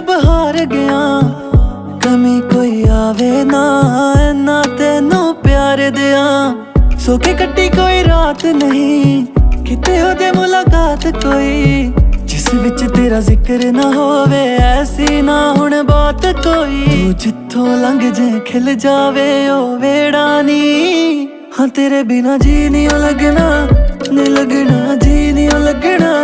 अब हार गया, कमी कोई आवे ना, इन्ना तेनू प्यार दिया। सो के कट्टी कोई रात नहीं, किते हो जे मुलाकात कोई, जिस विच तेरा जिक्र ना होवे, ऐसी ना हुण बात कोई। तू जिथों लंघ जे खिल जावे ओ वेड़ा नी, हाँ तेरे बिना जी नहीं लगना, नहीं लगना जी नहीं लगना।